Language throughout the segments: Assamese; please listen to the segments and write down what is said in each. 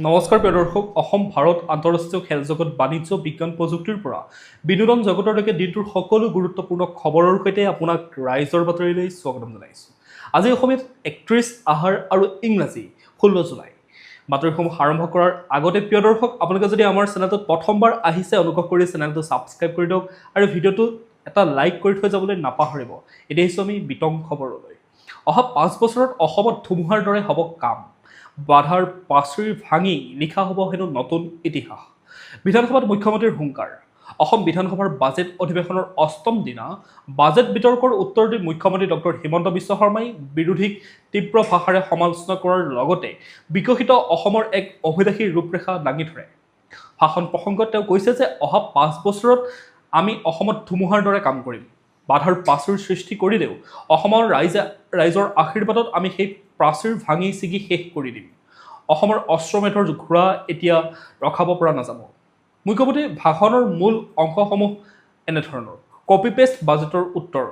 নমস্কাৰ প্ৰিয় দৰ্শক অসম ভাৰত আন্তঃৰাষ্ট্ৰীয় খেল জগত বাণিজ্য বিজ্ঞান প্ৰযুক্তিৰ পৰা বিনোদন জগতলৈকে দিনটোৰ সকলো গুৰুত্বপূৰ্ণ খবৰৰ সৈতে আপোনাক ৰাইজৰ বাতৰিলৈ স্বাগতম জনাইছোঁ। আজি অসমীয়াত ৩১ আহাৰ আৰু ইংৰাজী ১৬ জুলাই। বাতৰিসমূহ আৰম্ভ কৰাৰ আগতে প্ৰিয় দৰ্শক আপোনালোকে যদি আমাৰ চেনেলটোত প্ৰথমবাৰ আহিছে অনুগ্ৰহ কৰি চেনেলটো ছাবস্ক্ৰাইব কৰি দিয়ক আৰু ভিডিঅ'টো এটা লাইক কৰি থৈ যাবলৈ নাপাহৰিব। এতিয়া আহিছোঁ আমি বিতং খবৰলৈ। অহা ৫ বছৰত অসমত ধুমুহাৰ দৰে হ'ব কাম। বাধাৰ পাচৰি ভাঙি নিশা হ'ব হেনো নতুন ইতিহাস। বিধানসভাত মুখ্যমন্ত্ৰীৰ হুংকাৰ। অসম বিধানসভাৰ বাজেট অধিৱেশনৰ অষ্টম দিনা বাজেট বিতৰ্কৰ উত্তৰ দি মুখ্যমন্ত্ৰী ডক্টৰ হিমন্ত বিশ্ব শৰ্মাই বিৰোধীক তীব্ৰ ভাষাৰে সমালোচনা কৰাৰ লগতে বিকশিত অসমৰ এক অভিলাষী ৰূপৰেখা দাঙি ধৰে। ভাষণ প্ৰসংগত তেওঁ কৈছে যে অহা ৫ বছৰত আমি অসমত ধুমুহাৰ দৰে কাম কৰিম। বাধাৰ পাচৰিৰ সৃষ্টি কৰিলেও অসমৰ ৰাইজৰ আশীৰ্বাদত আমি সেই প্ৰাচীৰ ভাঙি ছিগি শেষ কৰি দিম। অসমৰ অস্ত্ৰমেধৰ ঘোঁৰা এতিয়া ৰখাব পৰা নাযাব। মুখ্যমন্ত্ৰীৰ ভাষণৰ মূল অংশসমূহ এনেধৰণৰ। কপি পেষ্ট বাজেটৰ উত্তৰ।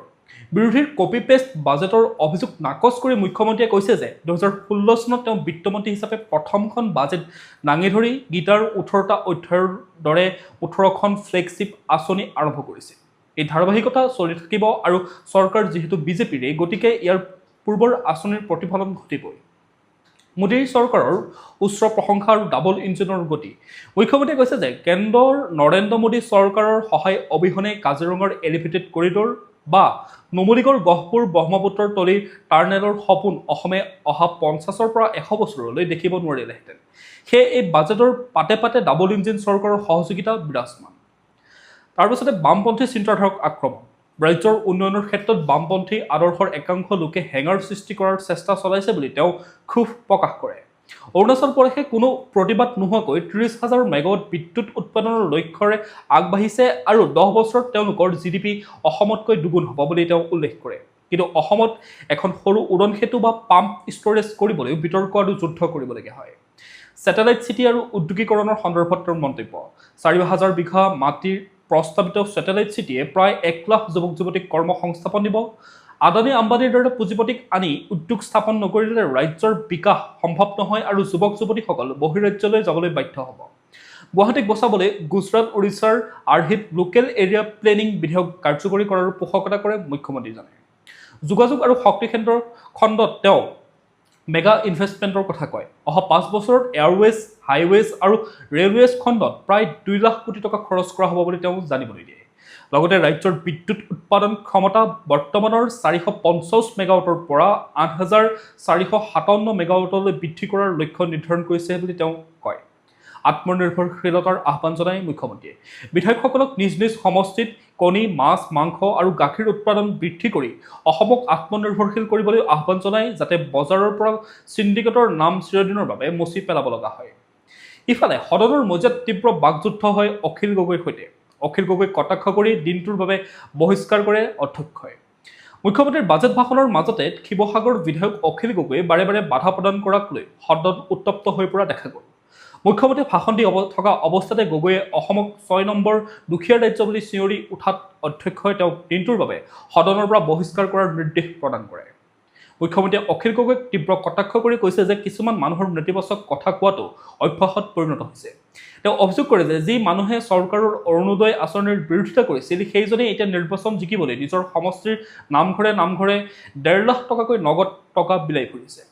বিৰোধীৰ কপি পেষ্ট বাজেটৰ অভিযোগ নাকচ কৰি মুখ্যমন্ত্ৰীয়ে কৈছে যে ২০১৬ চনত তেওঁ বিত্তমন্ত্ৰী হিচাপে প্ৰথমখন বাজেট দাঙি ধৰি গীতাৰ ১৮টা অধ্যায়ৰ দৰে ১৮খন ফ্লেগশ্বিপ আঁচনি আৰম্ভ কৰিছিল। এই ধাৰাবাহিকতা চলি থাকিব আৰু চৰকাৰ যিহেতু বিজেপিৰে গতিকে ইয়াৰ পূৰ্বৰ আঁচনিৰ প্ৰতিফলন ঘটিবই। মোদীৰ চৰকাৰৰ উচ্চ প্ৰশংসা আৰু ডাবল ইঞ্জিনৰ গতি। মুখ্যমন্ত্ৰীয়ে কৈছে যে কেন্দ্ৰৰ নৰেন্দ্ৰ মোদী চৰকাৰৰ সহায় অবিহনে কাজিৰঙাৰ এলিভেটেড কৰিডৰ বা নুমলীগড় গহপুৰ ব্ৰহ্মপুত্ৰৰ তলিৰ টাৰ্নেলৰ সপোন অসমে অহা ৫০ৰ পৰা ১০০ বছৰলৈ দেখিব নোৱাৰিলেহেঁতেন। সেয়ে এই বাজেটৰ পাতে পাতে ডাবল ইঞ্জিন চৰকাৰৰ সহযোগিতা বিৰাজমান। তাৰপিছতে বামপন্থী চিন্তাধাৰক আক্ৰমণ। ৰাজ্যৰ উন্নয়নৰ ক্ষেত্ৰত বামপন্থী আদৰ্শৰ একাংশ লোকে হেঙাৰ সৃষ্টি কৰাৰ চেষ্টা চলাইছে বুলি তেওঁ ক্ষোভ প্ৰকাশ কৰে। অৰুণাচল প্ৰদেশে কোনো প্ৰতিবাদ নোহোৱাকৈ ৩০,০০০ মেগাৱাট বিদ্যুৎ উৎপাদনৰ লক্ষ্যৰে আগবাঢ়িছে আৰু ১০ বছৰত তেওঁলোকৰ GDP অসমতকৈ দুগুণ হ'ব বুলি তেওঁ উল্লেখ কৰে। কিন্তু অসমত এখন সৰু উৰণ সেতু বা পাম্প ষ্ট'ৰেজ কৰিবলৈ বিতৰ্ক আৰু যুদ্ধ কৰিবলগীয়া হয়। ছেটেলাইট চিটি আৰু উদ্যোগীকৰণৰ সন্দৰ্ভত তেওঁৰ মন্তব্য। ৪,০০০ বিঘা মাটিৰ প্ৰস্তাৱিত ছেটেলাইট চিটিয়ে প্ৰায় ১ লাখ যুৱক যুৱতীক কৰ্মসংস্থাপন দিব। আদানী আম্বানীৰ দৰে পুঁজিপতিক আনি উদ্যোগ স্থাপন নকৰিলে ৰাজ্যৰ বিকাশ সম্ভৱ নহয় আৰু যুৱক যুৱতীসকল বহিৰাজ্যলৈ যাবলৈ বাধ্য হ'ব। গুৱাহাটীক বচাবলৈ গুজৰাট উৰিষ্যাৰ আৰ্হিত লোকেল এৰিয়া প্লেনিং বিধেয়ক কাৰ্যকৰী কৰাৰ পোষকতা কৰে মুখ্যমন্ত্ৰীজনে। যোগাযোগ আৰু শক্তি খণ্ডত তেওঁ মেগা ইনভেষ্টমেণ্টৰ কথা কয়। অহা ৫ বছৰত এয়াৰৱেজ, হাইৱেজ আৰু ৰেলৱেজ খণ্ডত প্ৰায় ২ লাখ কোটি টকা খৰচ কৰা হ'ব বুলি তেওঁ জানিবলৈ দিয়ে। লগতে ৰাজ্যৰ বিদ্যুৎ উৎপাদন ক্ষমতা বৰ্তমানৰ ৪৫০ মেগাৱাটৰ পৰা ৮,৪৫৭ মেগাৱাটলৈ বৃদ্ধি কৰাৰ লক্ষ্য নিৰ্ধাৰণ কৰিছে বুলি তেওঁ কয়। আত্মনিৰ্ভৰশীলতাৰ আহ্বান জনায় মুখ্যমন্ত্ৰীয়ে। বিধায়কসকলক নিজ নিজ সমষ্টিত কণী, মাছ, মাংস আৰু গাখীৰ উৎপাদন বৃদ্ধি কৰি অসমক আত্মনিৰ্ভৰশীল কৰিবলৈ আহ্বান জনায় যাতে বজাৰৰ পৰা চিণ্ডিকেটৰ নাম চিৰদিনৰ বাবে মচি পেলাব লগা হয়। ইফালে সদনৰ মজিয়াত তীব্ৰ বাকযুদ্ধ হয় অখিল গগৈৰ সৈতে। অখিল গগৈক কটাক্ষ কৰি দিনটোৰ বাবে বহিষ্কাৰ কৰে অধ্যক্ষই। মুখ্যমন্ত্ৰীৰ বাজেট ভাষণৰ মাজতে শিৱসাগৰ বিধায়ক অখিল গগৈয়ে বাৰে বাৰে বাধা প্ৰদান কৰাক লৈ সদন উত্তপ্ত হৈ পৰা দেখা গ'ল। মুখ্যমন্ত্ৰীয়ে ভাষণ দি থকা অৱস্থাতে গগৈয়ে অসমক ৬ নম্বৰ দুখীয়া ৰাজ্য বুলি চিঞৰি উঠাত অধ্যক্ষই তেওঁক দিনটোৰ বাবে সদনৰ পৰা বহিষ্কাৰ কৰাৰ নিৰ্দেশ প্ৰদান কৰে। মুখ্যমন্ত্ৰীয়ে অখিল গগৈক তীব্ৰ কটাক্ষ কৰি কৈছে যে কিছুমান মানুহৰ নেতিবাচক কথা কোৱাটো অভ্যাসত পৰিণত হৈছে। তেওঁ অভিযোগ কৰে যে যি মানুহে চৰকাৰৰ অৰুণোদয় আঁচনিৰ বিৰোধিতা কৰিছিল সেইজনে এতিয়া নিৰ্বাচন জিকিবলৈ নিজৰ সমষ্টিৰ নামঘৰে ১.৫ লাখ টকাকৈ নগদ টকা বিলাই ফুৰিছে।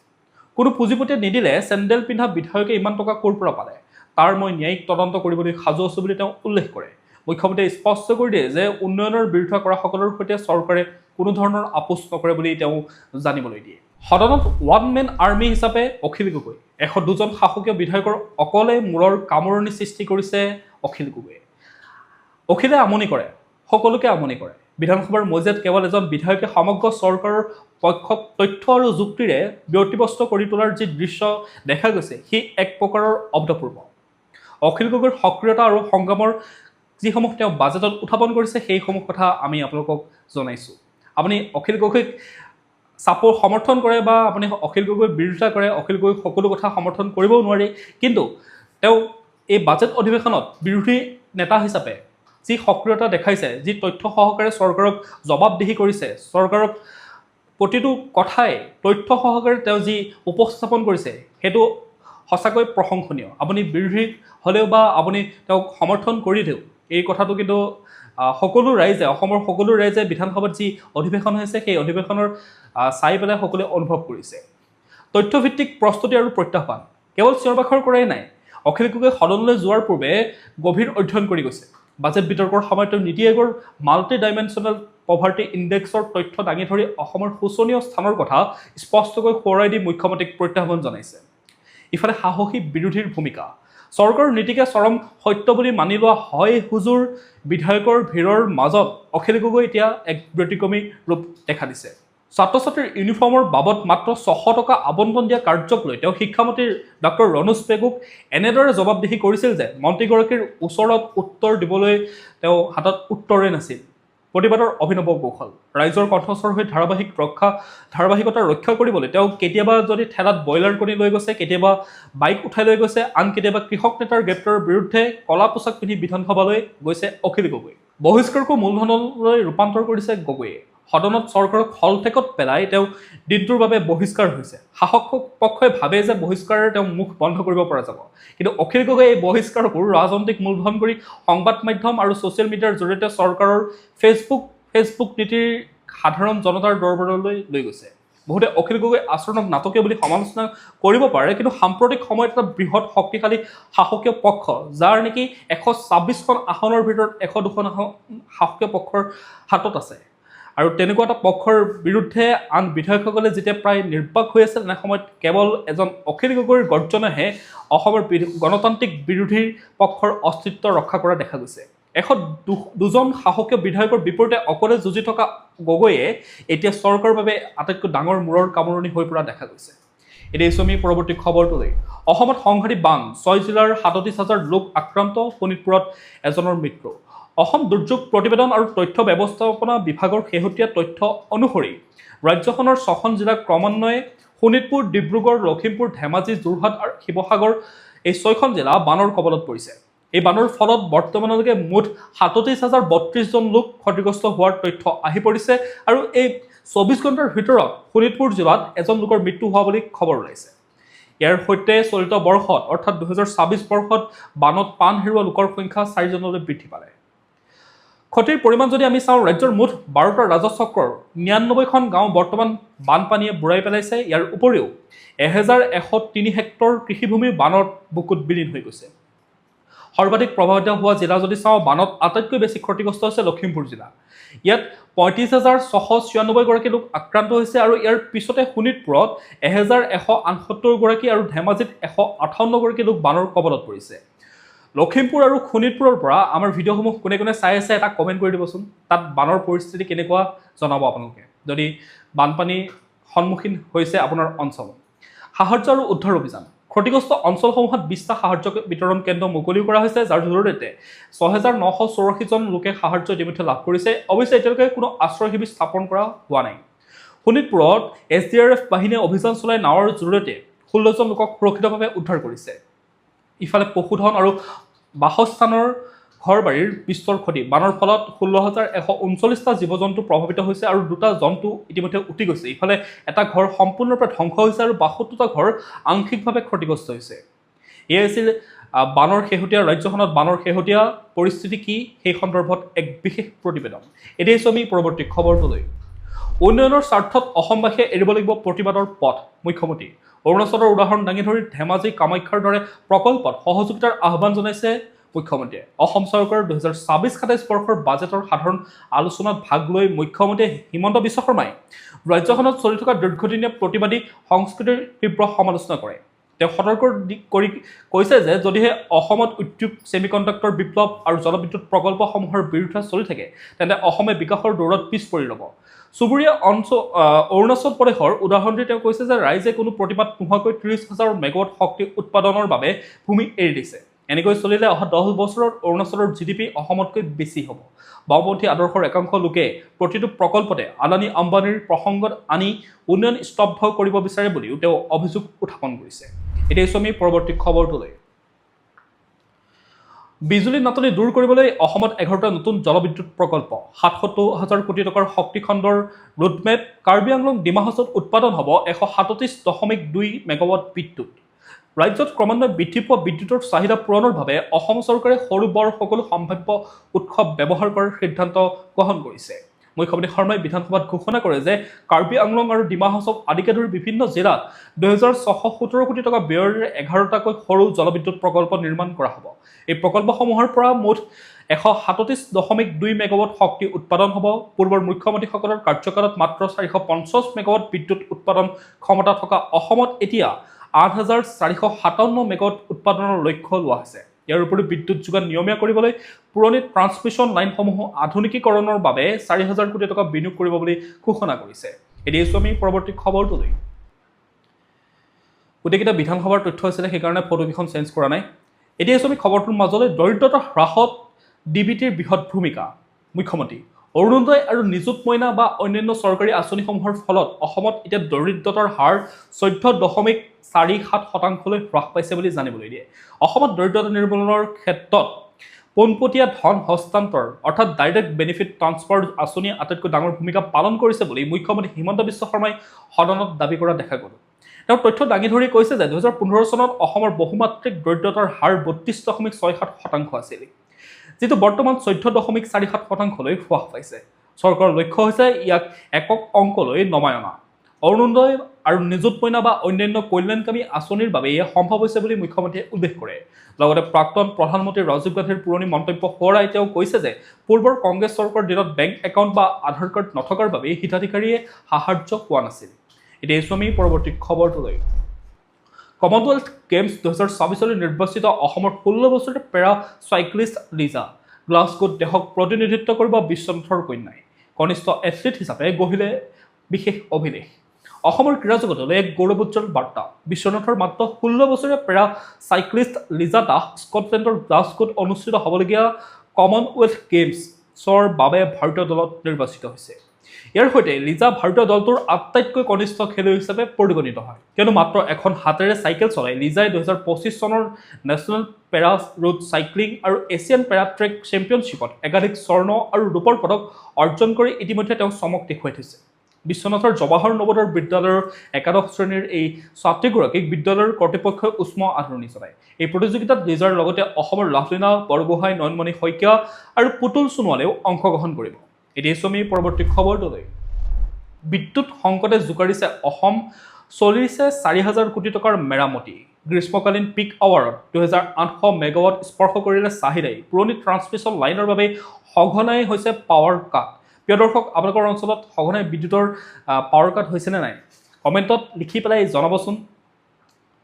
কোনো পুঁজিপতিয়ে নিদিলে চেণ্ডেল পিন্ধা বিধায়কে ইমান টকা ক'ৰ পৰা পালে তাৰ মই ন্যায়িক তদন্ত কৰিবলৈ সাজু আছোঁ বুলি তেওঁ উল্লেখ কৰে। মুখ্যমন্ত্ৰীয়ে স্পষ্ট কৰি দিয়ে যে উন্নয়নৰ বিৰোধিতা কৰাসকলৰ সৈতে চৰকাৰে কোনো ধৰণৰ আপোচ নকৰে বুলি তেওঁ জানিবলৈ দিয়ে। সদনত ওৱান মেন আৰ্মি হিচাপে অখিল গগৈ। ১০২ জন শাসকীয় বিধায়কৰ অকলে মূৰৰ কামোৰণি সৃষ্টি কৰিছে অখিল গগৈয়ে। অখিলে আমনি কৰে, সকলোকে আমনি কৰে। বিধানসভাৰ মজিয়াত কেৱল এজন বিধায়কে সমগ্ৰ চৰকাৰৰ পক্ষক তথ্য আৰু যুক্তিৰে ব্যতিব্যস্ত কৰি তোলাৰ যি দৃশ্য দেখা গৈছে সি এক প্ৰকাৰৰ অভূতপূৰ্ব। অখিল গগৈৰ সক্ৰিয়তা আৰু সংগ্ৰামৰ যিসমূহ তেওঁ বাজেটত উত্থাপন কৰিছে সেইসমূহ কথা আমি আপোনালোকক জনাইছোঁ। আপুনি অখিল গগৈক সমৰ্থন কৰে বা আপুনি অখিল গগৈৰ বিৰোধিতা কৰে, অখিল গগৈক সকলো কথা সমৰ্থন কৰিবও নোৱাৰি, কিন্তু তেওঁ এই বাজেট অধিৱেশনত বিৰোধী নেতা হিচাপে যি সক্ৰিয়তা দেখাইছে, যি তথ্য সহকাৰে চৰকাৰক জবাবদিহি কৰিছে, চৰকাৰক প্ৰতিটো কথাই তথ্য সহকাৰে তেওঁ যি উপস্থাপন কৰিছে সেইটো সঁচাকৈ প্ৰশংসনীয়। আপুনি বিৰোধী হ'লেও বা আপুনি তেওঁক সমৰ্থন কৰি দিওঁ, এই কথাটো কিন্তু সকলো ৰাইজে, অসমৰ সকলো ৰাইজে বিধানসভাত যি অধিৱেশন হৈছে সেই অধিৱেশনৰ চাই পেলাই সকলোৱে অনুভৱ কৰিছে। তথ্যভিত্তিক প্ৰস্তুতি আৰু প্ৰত্যাহ্বান কেৱল চিঞৰ বাখৰ কৰাই নাই, অখিল গগৈ সদনলৈ যোৱাৰ পূৰ্বে গভীৰ অধ্যয়ন কৰি গৈছে। বাজেট বিতৰ্কৰ সময়ত নীতি আয়োগৰ মাল্টি ডাইমেনশ্যনেল পভাৰ্টি ইণ্ডেক্সৰ তথ্য দাঙি ধৰি অসমৰ শোচনীয় স্থানৰ কথা স্পষ্টকৈ সোঁৱৰাই দি মুখ্যমন্ত্ৰীক প্ৰত্যাহ্বান জনাইছে। ইফালে সাহসী বিৰোধীৰ ভূমিকা, চৰকাৰৰ নীতিকে চৰম সত্য বুলি মানি লোৱা হয় হুজুৰ বিধায়কৰ ভিৰৰ মাজত অখিল গগৈ এতিয়া এক ব্যতিক্ৰমী ৰূপ দেখা দিছে। ছাত্ৰ ছাত্ৰীৰ ইউনিফৰ্মৰ বাবদ মাত্ৰ 600 টকা আবণ্টন দিয়া কাৰ্যক লৈ তেওঁ শিক্ষামন্ত্ৰী ডক্টৰ ৰণোজ পেগুক এনেদৰে জবাবদিহি কৰিছিল যে মন্ত্ৰীগৰাকীৰ ওচৰত উত্তৰ দিবলৈ তেওঁ হাতত উত্তৰে নাছিল। প্ৰতিবাদৰ অভিনৱ কৌশল, ৰাইজৰ কণ্ঠস্বৰ হৈ ধাৰাবাহিকতা ৰক্ষা কৰিবলৈ তেওঁ কেতিয়াবা যদি ঠেলাত ব্ৰইলাৰ কণী লৈ গৈছে, কেতিয়াবা বাইক উঠাই লৈ গৈছে, আন কেতিয়াবা কৃষক নেতাৰ গ্ৰেপ্তাৰৰ বিৰুদ্ধে কলা পোছাক পিন্ধি বিধানসভালৈ গৈছে অখিল গগৈ। বহিষ্কাৰকো মূলধনলৈ ৰূপান্তৰ কৰিছে গগৈয়ে। সদনত চৰকাৰক হলঠেকত পেলাই তেওঁ দিনটোৰ বাবে বহিষ্কাৰ হৈছে। শাসক পক্ষই ভাবে যে বহিষ্কাৰেৰে তেওঁ মুখ বন্ধ কৰিব পৰা যাব, কিন্তু অখিল গগৈ এই বহিষ্কাৰকো ৰাজনৈতিক মূলধন কৰি সংবাদ মাধ্যম আৰু ছ'চিয়েল মিডিয়াৰ জৰিয়তে চৰকাৰৰ ফেচবুক নীতিৰ সাধাৰণ জনতাৰ দৰবাৰলৈ লৈ গৈছে। বহুতে অখিল গগৈ আচৰণক নাটকীয় বুলি সমালোচনা কৰিব পাৰে, কিন্তু সাম্প্ৰতিক সময়ত এটা বৃহৎ শক্তিশালী শাসকীয় পক্ষ, যাৰ নেকি 126খন আসনৰ ভিতৰত 102খন আসন শাসকীয় পক্ষৰ হাতত আছে, আৰু তেনেকুৱা এটা পক্ষৰ বিৰুদ্ধে আন বিধায়কসকলে যেতিয়া প্ৰায় নিৰ্বাক হৈ আছে, তেনে সময়ত কেৱল এজন অখিল গগৈৰ গৰ্জনেহে অসমৰ গণতান্ত্ৰিক বিৰোধী পক্ষৰ অস্তিত্ব ৰক্ষা কৰা দেখা গৈছে। 102জন শাসকীয় বিধায়কৰ বিপৰীতে অকলে যুঁজি থকা গগৈয়ে এতিয়া চৰকাৰৰ বাবে আটাইতকৈ ডাঙৰ মূৰৰ কামোৰণি হৈ পৰা দেখা গৈছে। এতিয়া আমি পৰৱৰ্তী খবৰটোলৈ। অসমত সংঘাতী বান, 6 জিলাৰ 37,000 লোক আক্ৰান্ত, শোণিতপুৰত এজনৰ মৃত্যু। অসম দুৰ্যোগ প্ৰতিবেদন আৰু তথ্য ব্যৱস্থাপনা বিভাগৰ শেহতীয়া তথ্য অনুসৰি ৰাজ্যখনৰ 6খন জিলা ক্ৰমান্বয়ে শোণিতপুৰ, ডিব্ৰুগড়, লখিমপুৰ, ধেমাজি, যোৰহাট আৰু শিৱসাগৰ এই 6খন জিলা বানৰ কবলত পৰিছে। এই বানৰ ফলত বৰ্তমানলৈকে মুঠ 37,032জন লোক ক্ষতিগ্ৰস্ত হোৱাৰ তথ্য আহি পৰিছে, আৰু এই 24 ঘণ্টাৰ ভিতৰত শোণিতপুৰ জিলাত এজন লোকৰ মৃত্যু হোৱা বুলি খবৰ ওলাইছে। ইয়াৰ সৈতে চলিত বৰ্ষত অৰ্থাৎ 2024 বৰ্ষত বানত প্ৰাণ হেৰুওৱা লোকৰ সংখ্যা 4জনলৈ বৃদ্ধি পালে। ক্ষতিৰ পৰিমাণ যদি আমি চাওঁ, ৰাজ্যৰ মুঠ 12টা ৰাজহ চক্ৰৰ 99খন গাঁও বৰ্তমান বানপানীয়ে বুৰাই পেলাইছে। ইয়াৰ উপৰিও 1103 হেক্টৰ কৃষিভূমি বানৰ বুকুত বিলীন হৈ গৈছে। সৰ্বাধিক প্ৰভাৱিত হোৱা জিলা যদি চাওঁ, বানত আটাইতকৈ বেছি ক্ষতিগ্ৰস্ত হৈছে লখিমপুৰ জিলা। ইয়াত 35,696 গৰাকী লোক আক্ৰান্ত হৈছে, আৰু ইয়াৰ পিছতে শোণিতপুৰত 1,168 গৰাকী আৰু ধেমাজিত 158 গৰাকী লোক বানৰ কবলত পৰিছে। লখিমপুৰ আৰু শোণিতপুৰৰ পৰা আমাৰ ভিডিঅ'সমূহ কোনে কোনে চাই আছে এটা কমেণ্ট কৰি দিবচোন। তাত বানৰ পৰিস্থিতি কেনেকুৱা জনাব আপোনালোকে, যদি বানপানীৰ সন্মুখীন হৈছে আপোনাৰ অঞ্চল। সাহায্য আৰু উদ্ধাৰ অভিযান, ক্ষতিগ্ৰস্ত অঞ্চলসমূহত 20টা সাহায্য বিতৰণ কেন্দ্ৰ মুকলি কৰা হৈছে, যাৰ জৰিয়তে 6,984জন লোকে সাহায্য ইতিমধ্যে লাভ কৰিছে। অৱশ্যে এতিয়ালৈকে কোনো আশ্ৰয় শিবিৰ স্থাপন কৰা হোৱা নাই। শোণিতপুৰত SDRF বাহিনীয়ে অভিযান চলাই নাৱৰ জৰিয়তে 16জন লোকক সুৰক্ষিতভাৱে উদ্ধাৰ কৰিছে। ইফালে পশুধন আৰু বাসস্থানৰ ঘৰ বাৰীৰ বিস্তৰ ক্ষতি, বানৰ ফলত 16,139টা জীৱ জন্তু প্ৰভাৱিত হৈছে, আৰু 2টা জন্তু ইতিমধ্যে উটি গৈছে। ইফালে এটা ঘৰ সম্পূৰ্ণৰূপে ধ্বংস হৈছে, আৰু 62টা ঘৰ আংশিকভাৱে ক্ষতিগ্ৰস্ত হৈছে। এয়া আছিল ৰাজ্যখনত বানৰ শেহতীয়া পৰিস্থিতি কি সেই সন্দৰ্ভত এক বিশেষ প্ৰতিবেদন। এতিয়া আমি পৰৱৰ্তী খবৰটোলৈ। উন্নয়নৰ স্বাৰ্থত অসমবাসীয়ে এৰিব লাগিব প্ৰতিবাদৰ পথ, মুখ্যমন্ত্ৰী। অৰুণাচলৰ উদাহৰণ দাঙি ধৰি ধেমাজি, কামাখ্যাৰ দৰে প্ৰকল্পত সহযোগিতাৰ আহ্বান জনাইছে মুখ্যমন্ত্ৰীয়ে। অসম চৰকাৰৰ 2024-27 বৰ্ষৰ বাজেটৰ সাধাৰণ আলোচনাত ভাগ লৈ মুখ্যমন্ত্ৰী হিমন্ত বিশ্ব শৰ্মাই ৰাজ্যখনত চলি থকা দীৰ্ঘদিনীয়া প্ৰতিবাদী সংস্কৃতিৰ তীব্ৰ সমালোচনা কৰে। তেওঁ সতৰ্ক কৰি কৈছে যে যদিহে অসমত উদ্যোগ, ছেমিকণ্ডাক্টৰ বিপ্লৱ আৰু জলবিদ্যুৎ প্ৰকল্পসমূহৰ বিৰুদ্ধে চলি থাকে, তেন্তে অসমে বিকাশৰ দৌৰত পিছ পৰি ৰ'ব। চুবুৰীয়া অৰুণাচল প্ৰদেশৰ উদাহৰণ দি তেওঁ কৈছে যে ৰাইজে কোনো প্ৰতিবাদ নোহোৱাকৈ 30,000 মেগাৱাট শক্তি উৎপাদনৰ বাবে ভূমি এৰি দিছে। এনেকৈ চলিলে অহা 10 বছৰত অৰুণাচলৰ GDP অসমতকৈ বেছি হ'ব। বাওঁপন্থী আদৰ্শৰ একাংশ লোকে প্ৰতিটো প্ৰকল্পতে আদানী আম্বানীৰ প্ৰসংগত আনি উন্নয়ন স্তব্ধ কৰিব বিচাৰে বুলিও তেওঁ অভিযোগ উত্থাপন কৰিছে। এতিয়া আমি পৰৱৰ্তী খবৰটোলৈ। বিজুলী নাটনি দূৰ কৰিবলৈ অসমত 11টা নতুন জলবিদ্যুৎ প্ৰকল্প, 77,000 কোটি টকাৰ শক্তি খণ্ডৰ ৰোডমেপ। কাৰ্বি আংলং ডিমা হাছাওত উৎপাদন হ'ব 137.2 মেগাৱাট বিদ্যুৎ। ৰাজ্যত ক্ৰমান্বয়ে বৃদ্ধি পোৱা বিদ্যুতৰ চাহিদা পূৰণৰ বাবে অসম চৰকাৰে সৰু বৰ সকলো সম্ভাৱ্য উৎস ব্যৱহাৰ কৰাৰ সিদ্ধান্ত গ্ৰহণ কৰিছে। মুখ্যমন্ত্ৰী শৰ্মাই বিধানসভাত ঘোষণা কৰে যে কাৰ্বি আংলং আৰু ডিমা হাছাও আদিকে ধৰি বিভিন্ন জিলাত ২৬১৭ কোটি টকা ব্যয়েৰে ১১টাকৈ সৰু জলবিদ্যুৎ প্ৰকল্প নিৰ্মাণ কৰা হ'ব। এই প্ৰকল্পসমূহৰ পৰা মুঠ ১৩৭.২ মেগাৱাট শক্তি উৎপাদন হ'ব। পূৰ্বৰ মুখ্যমন্ত্ৰীসকলৰ কাৰ্যকালত মাত্ৰ ৪৫০ মেগাৱাট বিদ্যুৎ উৎপাদন ক্ষমতা থকা অসমত এতিয়া ৮,৪৫৭ মেগাৱাট উৎপাদনৰ লক্ষ্য লোৱা হৈছে। ইয়াৰ উপৰি বিদ্যুৎ যোগান নিয়মীয়া কৰিবলৈ পুৰণি ট্ৰান্সমিশ্যন লাইনসমূহ আধুনিকীকৰণৰ বাবে ৪,০০০ কোটি টকা বিনিয়োগ কৰিব বুলি ঘোষণা কৰিছে। এতিয়া আমি পৰৱৰ্তী খবৰটোলৈ। গোটেইকেইটা বিধানসভাৰ তথ্য আছিলে, সেইকাৰণে ফটোকেইখন চেঞ্জ কৰা নাই। এতিয়া আমি খবৰটোৰ মাজলৈ দৰিদ্ৰতা হ্ৰাসত ডিবিটিৰ বৃহৎ ভূমিকা। মুখ্যমন্ত্ৰী অৰুণোদয় আৰু নিযুত মইনা বা অন্যান্য চৰকাৰী আঁচনিসমূহৰ ফলত অসমত এতিয়া দৰিদ্ৰতাৰ হাৰ ১৪.৪৭% হ্ৰাস পাইছে বুলি জানিবলৈ দিয়ে। অসমত দৰিদ্ৰতা নিৰ্মূলনৰ ক্ষেত্ৰত পোনপটীয়া ধন হস্তান্তৰ অৰ্থাৎ ডাইৰেক্ট বেনিফিট ট্ৰান্সফাৰ আঁচনিয়ে আটাইতকৈ ডাঙৰ ভূমিকা পালন কৰিছে বুলি মুখ্যমন্ত্ৰী হিমন্ত বিশ্ব শৰ্মাই সদনত দাবী কৰা দেখা গ'ল। তেওঁ তথ্য দাঙি ধৰি কৈছে যে ২০১৫ চনত অসমৰ বহুমাত্ৰিক দৰিদ্ৰতাৰ হাৰ ৩২.৬৭% আছিল, যিটো বৰ্তমান ১৪.৪৭%লৈ হ্ৰাস পাইছে। চৰকাৰৰ লক্ষ্য হৈছে ইয়াক একক অংকলৈ নমাই অনা। অৰুণোদয় আৰু নিযুত মইনা বা অন্যান্য কল্যাণকামী আঁচনিৰ বাবে এয়া সম্ভৱ হৈছে বুলি মুখ্যমন্ত্ৰীয়ে উল্লেখ কৰে। লগতে প্ৰাক্তন প্ৰধানমন্ত্ৰী ৰাজীৱ গান্ধীৰ পুৰণি মন্তব্য সোঁৱৰাই তেওঁ কৈছে যে পূৰ্বৰ কংগ্ৰেছ চৰকাৰৰ দিনত বেংক একাউণ্ট বা আধাৰ কাৰ্ড নথকাৰ বাবে হিতাধিকাৰীয়ে সাহায্য পোৱা নাছিল। এতিয়া আমি পৰৱৰ্তী খবৰটোলৈ। কমনৱেলথ গেমছ ২০২৬লৈ নিৰ্বাচিত অসমৰ ১৬ বছৰীয়া পেৰা চাইক্লিষ্ট লিজা গ্লাছগোত দেশক প্ৰতিনিধিত্ব কৰিব বিশ্বনাথৰ কন্যাই। কনিষ্ঠ এথলীট হিচাপে গঢ়িলে বিশেষ অভিলেখ। অসমৰ ক্ৰীড়া জগতলৈ এক গৌৰৱোজ্জ্বল বাৰ্তা। বিশ্বনাথৰ মাত্ৰ ১৬ বছৰীয়া পেৰা চাইক্লিষ্ট লিজা দাস স্কটলেণ্ডৰ গ্লাছগোত অনুষ্ঠিত হ'বলগীয়া কমনৱেলথ গেমছৰ বাবে ভাৰতীয় দলত নিৰ্বাচিত হৈছে। ইয়াৰ সৈতে লিজা ভাৰতীয় দলটোৰ আটাইতকৈ কনিষ্ঠ খেলুৱৈ হিচাপে পৰিগণিত হয়, কিয়নো মাত্ৰ এখন হাতেৰে চাইকেল চলাই লিজাই ২০২৫ চনৰ নেশ্যনেল পেৰা ৰোড চাইক্লিং আৰু এছিয়ান পেৰা ট্ৰেক চেম্পিয়নশ্বিপত একাধিক স্বৰ্ণ আৰু ৰূপৰ পদক অৰ্জন কৰি ইতিমধ্যে তেওঁ চমক দেখুৱাই থৈছে। বিশ্বনাথৰ জৱাহৰ নৱোদয় বিদ্যালয়ৰ একাদশ শ্ৰেণীৰ এই ছাত্ৰীগৰাকীক বিদ্যালয়ৰ কৰ্তৃপক্ষই উষ্ম আদৰণি জনায়। এই প্ৰতিযোগিতাত লিজাৰ লগতে অসমৰ লাভলীনা বৰগোহাঁই, নয়নমণি শইকীয়া আৰু পুতুল সোণোৱালেও অংশগ্ৰহণ কৰিব। এতিয়া আমি পৰৱৰ্তী খবৰটোলৈ। বিদ্যুৎ সংকটে জোকাৰিছে অসম, চলিছে ৪,০০০ কোটি টকাৰ মেৰামতি। গ্ৰীষ্মকালীন পিক আৱাৰত ২,৮০০ মেগাৱাট স্পৰ্শ কৰিলে চাহিদাই। পুৰণি ট্ৰান্সমিশ্যন লাইনৰ বাবে সঘনাই হৈছে পাৱাৰ কাট। প্ৰিয় দৰ্শক, আপোনালোকৰ অঞ্চলত সঘনাই বিদ্যুতৰ পাৱাৰ কাট হৈছেনে নাই? কমেণ্টত লিখি পেলাই জনাবচোন।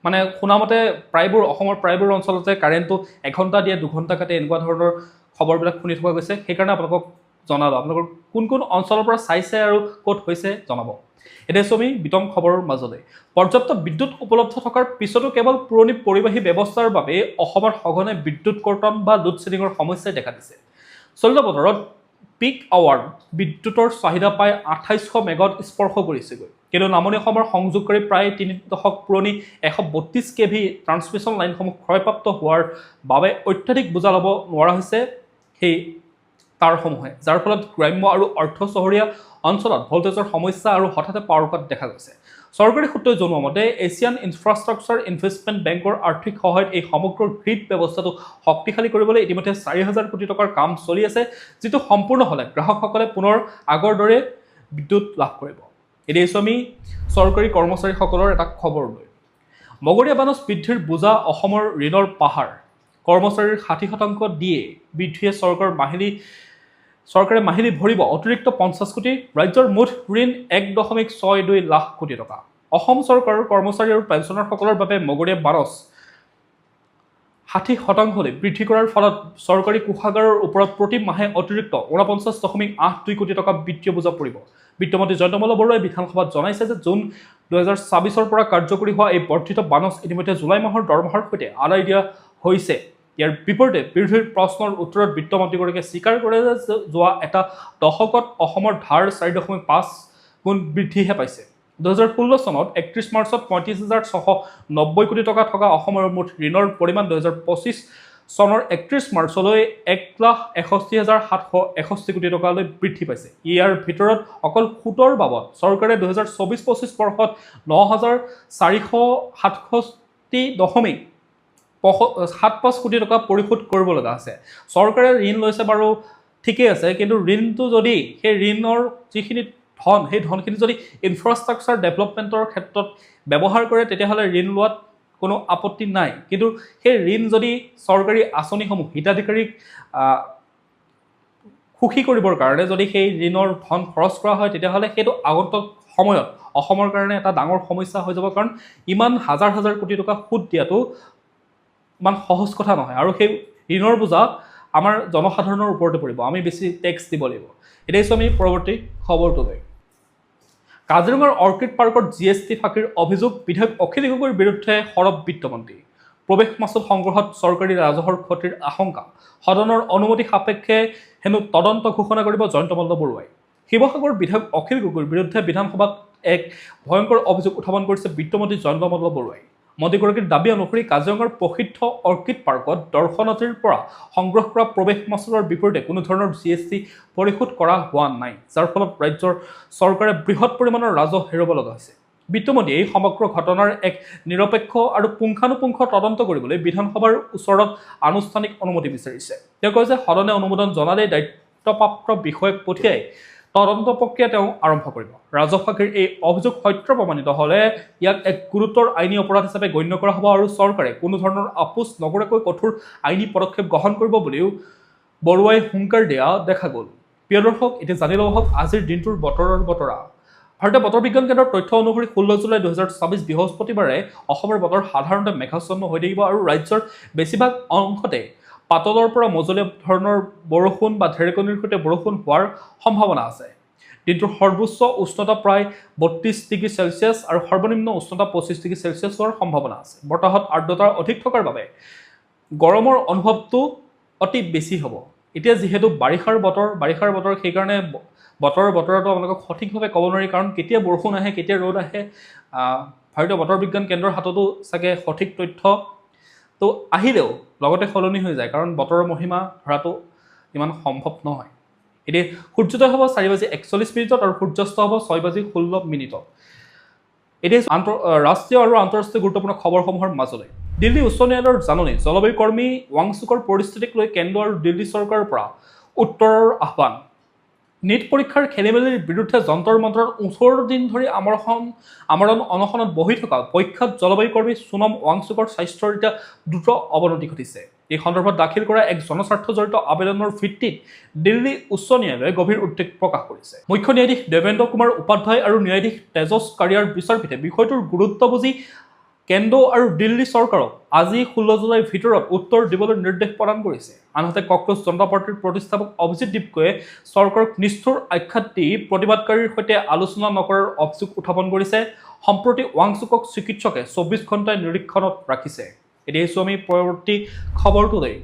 মানে শুনামতে প্ৰায়বোৰ অসমৰ প্ৰায়বোৰ অঞ্চলতে কাৰেণ্টটো ১ ঘণ্টা দিয়ে, ২ ঘণ্টা কাটে, এনেকুৱা ধৰণৰ খবৰবিলাক শুনি থকা গৈছে। সেইকাৰণে আপোনালোকক জনাব, আপোনালোকৰ কোন কোন অঞ্চলৰ পৰা চাইছে আৰু ক'ত হৈছে জনাব। এতিয়া আমি বিতং খবৰৰ মাজলৈ। পৰ্যাপ্ত বিদ্যুৎ উপলব্ধ থকাৰ পিছতো কেৱল পুৰণি পৰিবাহী ব্যৱস্থাৰ বাবে অসমৰ সঘনাই বিদ্যুৎ কৰ্তন বা লোডশ্বেডিঙৰ সমস্যাই দেখা দিছে। চলিত বতৰত পিক আৱাৰ বিদ্যুতৰ চাহিদা প্ৰায় ২৮০০ মেগাৱাট স্পৰ্শ কৰিছেগৈ। কিন্তু নামনি অসমৰ সংযোগকাৰী প্ৰায় ৩ দশক পুৰণি ১৩২ kV ট্ৰান্সমিশ্যন লাইনসমূহ ক্ষয়প্ৰাপ্ত হোৱাৰ বাবে অত্যাধিক বোজা ল'ব নোৱাৰা হৈছে সেই তাঁৰসমূহে, যাৰ ফলত গ্ৰাম্য আৰু অৰ্ধ চহৰীয়া অঞ্চলত ভল্টেজৰ সমস্যা আৰু হঠাতে পাৱাৰ কাট দেখা গৈছে। চৰকাৰী সূত্ৰই জনোৱা মতে এছিয়ান ইনফ্ৰাষ্ট্ৰাকচাৰ ইনভেষ্টমেণ্ট বেংকৰ আৰ্থিক সহায়ত এই সমগ্ৰ গ্ৰীড ব্যৱস্থাটো শক্তিশালী কৰিবলৈ ইতিমধ্যে ৪,০০০ কোটি টকাৰ কাম চলি আছে, যিটো সম্পূৰ্ণ হ'লে গ্ৰাহকসকলে পুনৰ আগৰ দৰে বিদ্যুৎ লাভ কৰিব। এতিয়া আমি চৰকাৰী কৰ্মচাৰীসকলৰ এটা খবৰ লৈ। মগৰীয়া বানচ বৃদ্ধিৰ বোজা অসমৰ ঋণৰ পাহাৰ। কৰ্মচাৰীৰ ৬০% দিয়ে বৃদ্ধিয়ে চৰকাৰে মাহিলী ভৰিব অতিৰিক্ত ৫০ কোটি। ৰাজ্যৰ মুঠ ঋণ ১.৬২ লাখ কোটি টকা। অসম চৰকাৰৰ কৰ্মচাৰী আৰু পেঞ্চনাৰসকলৰ বাবে মগৰীয়া বানচ ৬০% বৃদ্ধি কৰাৰ ফলত চৰকাৰী কোষাগাৰৰ ওপৰত প্ৰতি মাহে অতিৰিক্ত ৪৯.৮২ কোটি টকা বিত্তীয় বোজা পৰিব। বিত্তমন্ত্ৰী জয়ন্তমল্ল বৰুৱাই বিধানসভাত জনাইছে যে জুন ২০২৬ৰ পৰা কাৰ্যকৰী হোৱা এই বৰ্ধিত বানচ ইতিমধ্যে জুলাই মাহৰ দৰমহাৰ সৈতে আদায় দিয়া হৈছে। ইয়াৰ বিপৰীতে বিৰোধীৰ প্ৰশ্নৰ উত্তৰত বিত্তমন্ত্ৰীগৰাকীয়ে স্বীকাৰ কৰে যে যোৱা এটা দশকত অসমৰ ধাৰ ৪.৫ গুণ বৃদ্ধিহে পাইছে। ২০১৬ চনত ৩১ মাৰ্চত ৩৫,৬৯০ কোটি টকা থকা অসমৰ মুঠ ঋণৰ পৰিমাণ ২০২৫ চনৰ ৩১ মাৰ্চলৈ ১,৬১,৭৬১ কোটি টকালৈ বৃদ্ধি পাইছে। ইয়াৰ ভিতৰত অকল সুতৰ বাবদ চৰকাৰে ২০২৪-২৫ বৰ্ষত ৯,৪67 $65.75 কোটি টকা পৰিশোধ কৰিব লগা আছে চৰকাৰে ঋণ লৈছে বাৰু ঠিকেই আছে কিন্তু ঋণটো যদি সেই ঋণৰ যিখিনি ধন সেই ধনখিনি যদি ইনফ্ৰাষ্ট্ৰাকচাৰ ডেভেলপমেণ্টৰ ক্ষেত্ৰত ব্যৱহাৰ কৰে তেতিয়াহ'লে ঋণ লোৱাত কোনো আপত্তি নাই কিন্তু সেই ঋণ যদি চৰকাৰী আঁচনিসমূহ হিতাধিকাৰীক সুখী কৰিবৰ কাৰণে যদি সেই ঋণৰ ধন খৰচ কৰা হয় তেতিয়াহ'লে সেইটো আগন্তুক সময়ত অসমৰ কাৰণে এটা ডাঙৰ সমস্যা হৈ যাব কাৰণ ইমান হাজাৰ হাজাৰ কোটি টকা সুদ দিয়াটো ইমান সহজ কথা নহয় আৰু সেই ঋণৰ বোজা আমাৰ জনসাধাৰণৰ ওপৰতে পৰিব আমি বেছি টেক্স দিব লাগিব এতিয়া আমি পৰৱৰ্তী খবৰটোলৈ কাজিৰঙাৰ অৰ্কিড পাৰ্কত GST ফাঁকিৰ অভিযোগ বিধায়ক অখিল গগৈৰ বিৰুদ্ধে সৰব বিত্তমন্ত্ৰী প্ৰৱেশ মাচুল সংগ্ৰহত চৰকাৰী ৰাজহৰ ক্ষতিৰ আশংকা সদনৰ অনুমতি সাপেক্ষে হেনো তদন্ত ঘোষণা কৰিব জয়ন্ত মল্ল বৰুৱাই শিৱসাগৰ বিধায়ক অখিল গগৈৰ বিৰুদ্ধে বিধানসভাত এক ভয়ংকৰ অভিযোগ উত্থাপন কৰিছে বিত্তমন্ত্ৰী জয়ন্ত মল্ল বৰুৱাই মন্ত্ৰীগৰাকীৰ দাবী অনুসৰি কাজিৰঙাৰ প্ৰসিদ্ধ অৰ্কিড পাৰ্কত দৰ্শনাৰ্থীৰ পৰা সংগ্ৰহ কৰা প্ৰৱেশ মাচুলৰ বিপৰীতে কোনো ধৰণৰ GST পৰিশোধ কৰা হোৱা নাই যাৰ ফলত ৰাজ্যৰ চৰকাৰে বৃহৎ পৰিমাণৰ ৰাজহ হেৰুৱাব লগা হৈছে বিত্তমন্ত্ৰীয়ে এই সমগ্ৰ ঘটনাৰ এক নিৰপেক্ষ আৰু পুংখানুপুংখ তদন্ত কৰিবলৈ বিধানসভাৰ ওচৰত আনুষ্ঠানিক অনুমতি বিচাৰিছে তেওঁ কয় যে সদনে অনুমোদন জনালেই দায়িত্বপ্ৰাপ্ত বিষয়াক পঠিয়াই তদন্ত প্ৰক্ৰিয়া তেওঁ আৰম্ভ কৰিব ৰাজহ ফাঁকিৰ এই অভিযোগ সত্য প্ৰমাণিত হ'লে ইয়াক এক গুৰুতৰ আইনী অপৰাধ হিচাপে গণ্য কৰা হ'ব আৰু চৰকাৰে কোনো ধৰণৰ আপোচ নকৰাকৈ কঠোৰ আইনী পদক্ষেপ গ্ৰহণ কৰিব বুলিও বৰুৱাই হুংকাৰ দিয়া দেখা গ'ল প্ৰিয় দৰ্শক এতিয়া জানি লওক আজিৰ দিনটোৰ বতৰৰ বতৰা ভাৰতীয় বতৰ বিজ্ঞান কেন্দ্ৰৰ তথ্য অনুসৰি 16 জুলাই 2024 বৃহস্পতিবাৰে অসমৰ বতৰ সাধাৰণতে মেঘাচ্ছন্ন হৈ থাকিব আৰু ৰাজ্যৰ বেছিভাগ অংশতে পাতলৰ পৰা মজলীয়া ধৰণৰ বৰষুণ বা ঢেৰেকনিৰ সৈতে বৰষুণ হোৱাৰ সম্ভাৱনা আছে দিনটোৰ সৰ্বোচ্চ উষ্ণতা প্ৰায় 32 ডিগ্ৰী চেলছিয়াছ আৰু সৰ্বনিম্ন উষ্ণতা 25 ডিগ্ৰী চেলছিয়াছ হোৱাৰ সম্ভাৱনা আছে বতাহত আৰ্দ্ৰতা অধিক থকাৰ বাবে গৰমৰ অনুভৱটো অতি বেছি হ'ব এতিয়া যিহেতু বাৰিষাৰ বতৰ সেইকাৰণে বতৰৰ বতৰটো আপোনালোকক সঠিকভাৱে ক'ব নোৱাৰি কাৰণ কেতিয়া বৰষুণ আহে কেতিয়া ৰ'দ আহে ভাৰতীয় বতৰ বিজ্ঞান কেন্দ্ৰৰ হাততো চাগে সঠিক তথ্য তো আহিলেও লগতে সলনি হৈ যায় কাৰণ বতৰৰ মহিমা ধৰাটো ইমান সম্ভৱ নহয় এতিয়া সূৰ্যোদয় হ'ব 4:41 আৰু সূৰ্যাস্ত হ'ব 6:16 এতিয়া ৰাষ্ট্ৰীয় আৰু আন্তঃৰাষ্ট্ৰীয় গুৰুত্বপূৰ্ণ খবৰসমূহৰ মাজলৈ দিল্লী উচ্চ ন্যায়ালয়ৰ জাননী জলবায়ু কৰ্মী ৱাংচুকৰ পৰিস্থিতিক লৈ কেন্দ্ৰ আৰু দিল্লী চৰকাৰৰ পৰা উত্তৰৰ আহ্বান নীট পৰীক্ষাৰ খেলিমেলিৰ বিৰুদ্ধে যন্তৰ মন্ত্ৰৰ 18 দিন ধৰি আমৰণ অনশনত বহি থকা পৰীক্ষাত জলবায়ু কৰ্মী সোনম ৱাংচুকৰ স্বাস্থ্যৰ এতিয়া দ্ৰুত অৱনতি ঘটিছে এই সন্দৰ্ভত দাখিল কৰা এক জনস্বাৰ্থজড়িত আবেদনৰ ভিত্তিত দিল্লী উচ্চ ন্যায়ালয়ে গভীৰ উদ্বেগ প্ৰকাশ কৰিছে মুখ্য ন্যায়াধীশ দেৱেন্দ্ৰ কুমাৰ উপাধ্যায় আৰু ন্যায়াধীশ তেজছ কাৰিয়াৰ বিচাৰপীঠে বিষয়টোৰ গুৰুত্ব বুজি কেন্দ্ৰ আৰু দিল্লী চৰকাৰক আজি 16 জুলাইৰ ভিতৰত উত্তৰ দিবলৈ নিৰ্দেশ প্ৰদান কৰিছে আনহাতে কক্ৰোচ জনতা পাৰ্টিৰ প্ৰতিষ্ঠাপক অভিজিত দীপকয়ে চৰকাৰক নিষ্ঠুৰ আখ্যাত দি প্ৰতিবাদকাৰীৰ সৈতে আলোচনা নকৰাৰ অভিযোগ উত্থাপন কৰিছে সম্প্ৰতি ৱাংচুকক চিকিৎসকে 24 ঘণ্টাই নিৰীক্ষণত ৰাখিছে এতিয়া আমি পৰৱৰ্তী খবৰটোলৈ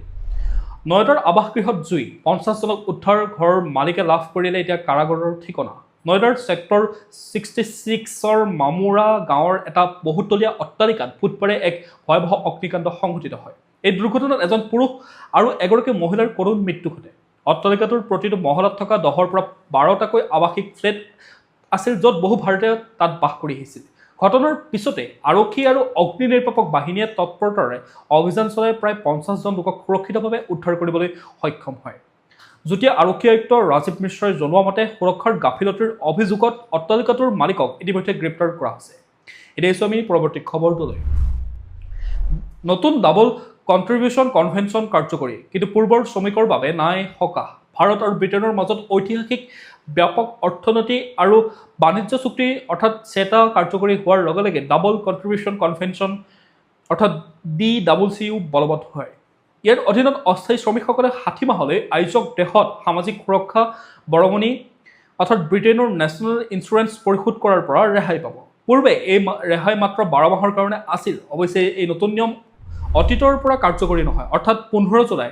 নয়দাৰ আৱাসগৃহত জুই 50 জনক উদ্ধাৰ ঘৰৰ মালিকে লাভ কৰিলে এতিয়া কাৰাগাৰৰ ঠিকনা নয়দাৰ ছেক্টৰ 66ৰ মামুৰা গাঁৱৰ এটা বহুতলীয়া অট্টালিকাত বুধবাৰে এক ভয়াৱহ অগ্নিকাণ্ড সংঘটিত হয় এই দুৰ্ঘটনাত এজন পুৰুষ আৰু এগৰাকী মহিলাৰ কৰুণ মৃত্যু ঘটে অট্টালিকাটোৰ প্ৰতিটো মহলাত থকা 10ৰ পৰা 12টাকৈ আৱাসিক ফ্লেট আছিল য'ত বহু ভাৰতীয় তাত বাস কৰি আহিছিল ঘটনাৰ পিছতে আৰক্ষী আৰু অগ্নি নিৰ্বাপক বাহিনীয়ে তৎপৰতাৰে অভিযান চলাই প্ৰায় 50 জন লোকক সুৰক্ষিতভাৱে উদ্ধাৰ কৰিবলৈ সক্ষম হয় যুটীয়া আৰক্ষী আয়ুক্ত ৰাজীৱ মিশ্ৰই জনোৱা মতে সুৰক্ষাৰ গাফিলতিৰ অভিযোগত অট্টালিকাটোৰ মালিকক ইতিমধ্যে গ্ৰেপ্তাৰ কৰা হৈছে এতিয়া আমি পৰৱৰ্তী খবৰটোলৈ নতুন ডাবল কণ্ট্ৰিবিউশ্যন কনভেনশ্যন কাৰ্যকৰী কিন্তু পূৰ্বৰ শ্ৰমিকৰ বাবে নাই সকাহ ভাৰত আৰু ব্ৰিটেইনৰ মাজত ঐতিহাসিক ব্যাপক অৰ্থনৈতিক আৰু বাণিজ্য চুক্তি অৰ্থাৎ চেটা কাৰ্যকৰী হোৱাৰ লগে লগে ডাবল কণ্ট্ৰিবিউশ্যন কনভেনশ্যন অৰ্থাৎ DCCU বলবৎ হয় ইয়াৰ অধীনত অস্থায়ী শ্ৰমিকসকলে 60 মাহলৈ আয়োজক দেশত সামাজিক সুৰক্ষা বৰঙণি অৰ্থাৎ ব্ৰিটেইনৰ নেশ্যনেল ইঞ্চুৰেঞ্চ পৰিশোধ কৰাৰ পৰা ৰেহাই পাব পূৰ্বে এই ৰেহাই মাত্ৰ 12 মাহৰ কাৰণে আছিল অৱশ্যে এই নতুন নিয়ম অতীতৰ পৰা কাৰ্যকৰী নহয় অৰ্থাৎ 15 জুলাই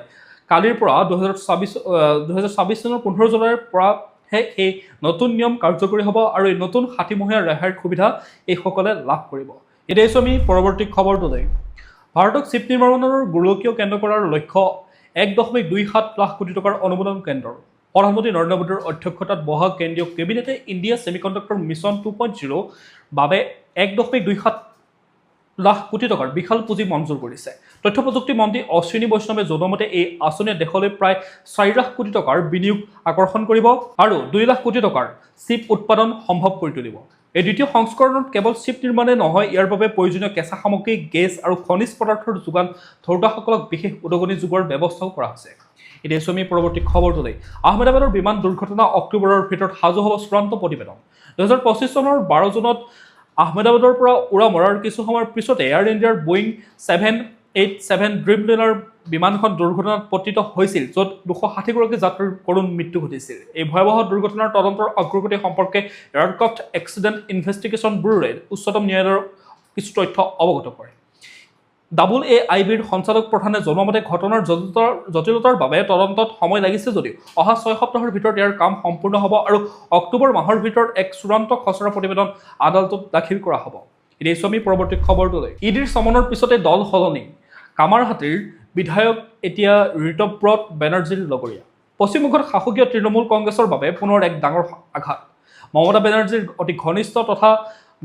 কালিৰ পৰা 2026 চনৰ 15 জুলাইৰ পৰা এই নতুন নিয়ম কাৰ্যকৰী হ'ব আৰু এই নতুন 60-মহীয়া ৰেহাইৰ সুবিধা এইসকলে লাভ কৰিব এতিয়া আমি পৰৱৰ্তী খবৰটোলৈ ভাৰতক চিপ নিৰ্মাণৰ গোলকীয় কেন্দ্ৰ কৰাৰ লক্ষ্য 1.27 লাখ কোটি টকাৰ অনুমোদন কেন্দ্ৰৰ প্ৰধানমন্ত্ৰী নৰেন্দ্ৰ মোদীৰ অধ্যক্ষতাত বহা কেন্দ্ৰীয় কেবিনেটে ইণ্ডিয়া ছেমিকণ্ডাক্টৰ মিছন 2.0 বাবে 1.27 লাখ কোটি টকাৰ বিশাল পুঁজি মঞ্জুৰ কৰিছে। তথ্য প্ৰযুক্তি মন্ত্ৰী অশ্বিনী বৈষ্ণৱে জনোৱা এই আঁচনিয়ে দেশলৈ প্ৰায় 4 লাখ কোটি টকাৰ বিনিয়োগ আকৰ্ষণ কৰিব আৰু 2 লাখ কোটি টকাৰ চিপ উৎপাদন সম্ভৱ কৰি তুলিব। এই দ্বিতীয় সংস্কৰণত কেৱল চিপ নিৰ্মাণে নহয়, ইয়াৰ বাবে প্ৰয়োজনীয় কেঁচা সামগ্ৰী, গেছ আৰু খনিজ পদাৰ্থৰ যোগান ধৰোঁতাসকলক বিশেষ উদগনি যোগোৱাৰ ব্যৱস্থাও কৰা হৈছে। এতিয়া আমি পৰৱৰ্তী খবৰটোলৈ। আহমেদাবাদৰ বিমান দুৰ্ঘটনা অক্টোবৰৰ ভিতৰত সাজু হ'ব চূড়ান্ত প্ৰতিবেদন। 2025 চনৰ 12 জুনত আহমেদাবাদৰ পৰা উৰা মৰাৰ কিছু সময়ৰ পিছতে এয়াৰ ইণ্ডিয়াৰ বোয়িং 787 ড্ৰিমলাইনাৰ বিমানখন দুৰ্ঘটনাত পতিত হৈছিল, য'ত 260গৰাকী যাত্ৰীৰ কৰুণ মৃত্যু ঘটিছিল। এই ভয়াৱহ দুৰ্ঘটনাৰ তদন্তৰ অগ্ৰগতি সম্পৰ্কে এয়াৰক্ৰাফ্ট এক্সিডেণ্ট ইনভেষ্টিগেশ্যন ব্যুৰোৱে উচ্চতম ন্যায়ালয়ৰ কিছু তথ্য অৱগত কৰে। AAIBৰ সঞ্চালক প্ৰধানে জনোৱা মতে ঘটনাৰ জটিলতাৰ বাবে তদন্তত সময় লাগিছে যদিও অহা 6 সপ্তাহৰ ভিতৰত ইয়াৰ কাম সম্পূৰ্ণ হ'ব আৰু অক্টোবৰ মাহৰ ভিতৰত এক চূড়ান্ত খচৰা প্ৰতিবেদন আদালতত দাখিল কৰা হ'ব। এতিয়া আমি পৰৱৰ্তী খবৰটোলৈ। ইডিৰ চমনৰ পিছতে দল সলনি, কামাৰহাটিৰ বিধায়ক এতিয়া ঋতব্ৰত বেনাৰ্জীৰ লগৰীয়া। পশ্চিমবংগত শাসকীয় তৃণমূল কংগ্ৰেছৰ বাবে পুনৰ এক ডাঙৰ আঘাত। মমতা বেনাৰ্জীৰ অতি ঘনিষ্ঠ তথা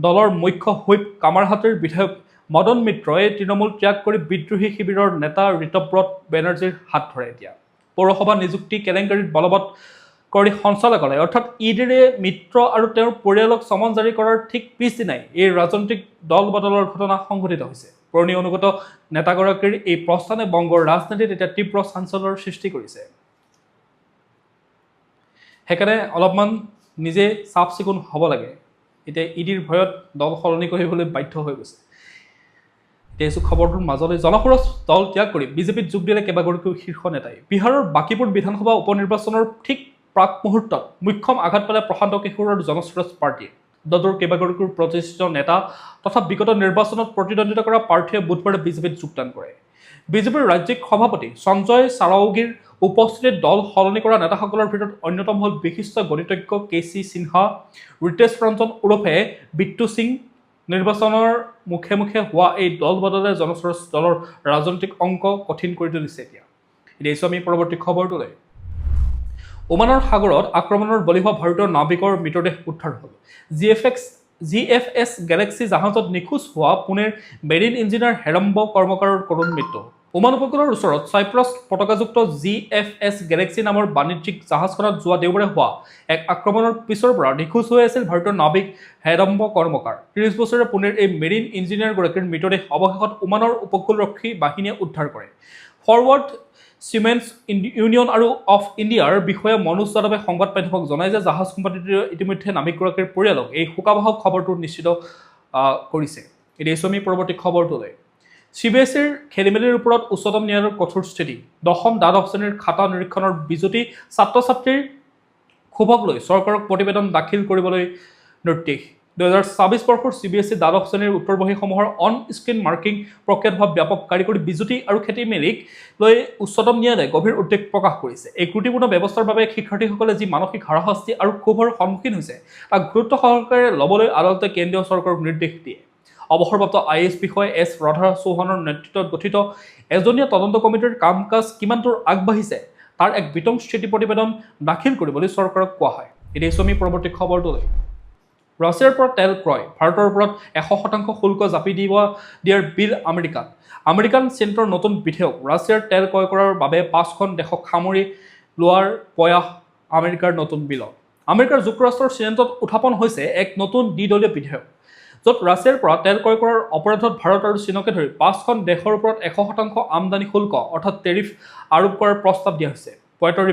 দলৰ মুখ্য হুইপ কামাৰহাটিৰ বিধায়ক মদন মিত্ৰই তৃণমূল ত্যাগ কৰি বিদ্ৰোহী শিবিৰৰ নেতা ঋতব্ৰত বেনাৰ্জীৰ হাত ধৰে। এতিয়া পৌৰসভা নিযুক্তি কেলেংকাৰীত বলবৎকাৰী সঞ্চালকালয় অৰ্থাৎ ইডিৰে মিত্ৰ আৰু তেওঁৰ পৰিয়ালক চমন জাৰি কৰাৰ ঠিক পিছদিনাই এই ৰাজনৈতিক দল বদলৰ ঘটনা সংঘটিত হৈছে। পুৰণি অনুগত নেতাগৰাকীৰ এই প্ৰস্থানে বংগৰ ৰাজনীতিত এতিয়া তীব্ৰ চাঞ্চল্যৰ সৃষ্টি কৰিছে। সেইকাৰণে অলপমান নিজে চাফ চিকুণ হ'ব লাগে। এতিয়া ইডিৰ ভয়ত দল সলনি কৰিবলৈ বাধ্য হৈ গৈছে। এতিয়া খবৰটোৰ মাজলৈ জনসুৰজ দল ত্যাগ কৰি বিজেপিত যোগ দিলে কেইবাগৰাকীও শীৰ্ষ নেতাই। বিহাৰৰ বাকীপুৰ বিধানসভা উপ নিৰ্বাচনৰ ঠিক প্ৰাক মুহূৰ্তত মুখ্যম আঘাত পালে প্ৰশান্ত কিশোৰৰ জনসুৰজ পাৰ্টীয়ে। দলটোৰ কেইবাগৰাকীও প্ৰতিষ্ঠিত নেতা তথা বিগত নিৰ্বাচনত প্ৰতিদ্বন্দ্বিতা কৰা প্ৰাৰ্থীয়ে বুধবাৰে বিজেপিত যোগদান কৰে। বিজেপিৰ ৰাজ্যিক সভাপতি সঞ্জয় চাৰাউগীৰ উপস্থিতিত দল সলনি কৰা নেতাসকলৰ ভিতৰত অন্যতম হ'ল বিশিষ্ট গণিতজ্ঞ KC সিনহা, ৰিতেশ ৰঞ্জন ওৰফে বিট্টু সিং। নিৰ্বাচনৰ মুখে মুখে হোৱা এই দল বদলে জনসুৰজ দলৰ ৰাজনৈতিক অংক কঠিন কৰি তুলিছে। এতিয়া আমি পৰৱৰ্তী খবৰটোলৈ। ওমানৰ সাগৰত আক্ৰমণৰ বলি হোৱা ভাৰতীয় নাবিকৰ মৃতদেহ উদ্ধাৰ হ'ল। GFS গেলেক্সি জাহাজত নিখোজ হোৱা পুনেৰ মেৰিন ইঞ্জিনিয়াৰ হেৰম্ব কৰ্মকাৰৰ কৰুণ মৃত্যু। ওমান উপকূলৰ ওচৰত ছাইপ্ৰাছ পতাকাযুক্ত GFS গেলেক্সি নামৰ বাণিজ্যিক জাহাজখনত যোৱা দেওবাৰে হোৱা এক আক্ৰমণৰ পিছৰ পৰা নিখোজ হৈ আছিল ভাৰতীয় নাবিক হেৰম্ব কৰ্মকাৰ। 30 বছৰীয়া পুনেৰ এই মেৰিন ইঞ্জিনিয়াৰগৰাকীৰ মৃতদেহ অৱশেষত ওমানৰ উপকূলৰক্ষী বাহিনীয়ে উদ্ধাৰ কৰে। ফৰৱাৰ্ড চিমেণ্টছ ইউনিয়ন আৰু অফ ইণ্ডিয়াৰ বিষয়া মনোজ যাদৱে সংবাদ মাধ্যমক জনায় যে জাহাজ কোম্পানীটোৱে ইতিমধ্যে নাবিকগৰাকীৰ পৰিয়ালক এই শোকাবহক খবৰটো নিশ্চিত কৰিছে। এতিয়া আমি পৰৱৰ্তী খবৰটোলৈ। CBSEৰ খেলিমেলিৰ ওপৰত উচ্চতম ন্যায়ালয়ৰ কঠোৰ স্থিতি। 10ম দ্বাদশ শ্ৰেণীৰ খাতা নিৰীক্ষণৰ বিজুতি ছাত্ৰ ছাত্ৰীৰ ক্ষোভক লৈ চৰকাৰক প্ৰতিবেদন দাখিল কৰিবলৈ নিৰ্দেশ। 2024 বৰ্ষৰ CBSE দ্বাদশ শ্ৰেণীৰ উত্তৰ বহীসমূহৰ অন স্ক্ৰীণ মাৰ্কিং প্ৰক্ৰিয়াত হোৱা ব্যাপক কাৰিকৰী বিজুতি আৰু খেলিমেলিক লৈ উচ্চতম ন্যায়ালয়ে গভীৰ উদ্বেগ প্ৰকাশ কৰিছে। এই ত্ৰুটিপূৰ্ণ ব্যৱস্থাৰ বাবে শিক্ষাৰ্থীসকলে যি মানসিক হাৰাশাস্তি আৰু ক্ষোভৰ সন্মুখীন হৈছে তাক গুৰুত্ব সহকাৰে ল'বলৈ আদালতে কেন্দ্ৰীয় চৰকাৰক নিৰ্দেশ দিয়ে। অৱসৰপ্ৰাপ্ত IAS বিষয়া S ৰাধা চৌহানৰ নেতৃত্বত গঠিত এজনীয়া তদন্ত কমিটিৰ কাম কাজ কিমান দূৰ আগবাঢ়িছে তাৰ এক বিতং স্থিতি প্ৰতিবেদন দাখিল কৰিবলৈ চৰকাৰক কোৱা হয়। এতিয়া আমি পৰৱৰ্তী খবৰটোলৈ। ৰাছিয়াৰ পৰা তেল ক্ৰয়, ভাৰতৰ ওপৰত 100% শুল্ক জাপি দিয়াৰ বিল আমেৰিকাত। আমেৰিকান চেনেটৰ নতুন বিধেয়ক ৰাছিয়াৰ তেল ক্ৰয় কৰাৰ বাবে 5খন দেশক সামৰি লোৱাৰ প্ৰয়াস আমেৰিকাৰ নতুন বিলত। আমেৰিকাৰ যুক্তৰাষ্ট্ৰৰ চেনেটত উত্থাপন হৈছে এক নতুন দ্বিদলীয় বিধেয়ক, য'ত ৰাছিয়াৰ পৰা তেল ক্ৰয় কৰাৰ অপৰাধত ভাৰত আৰু চীনকে ধৰি 5খন দেশৰ ওপৰত 100% আমদানি শুল্ক অৰ্থাৎ টেৰিফ আৰোপ কৰাৰ প্ৰস্তাৱ দিয়া হৈছে। পয়েটৰ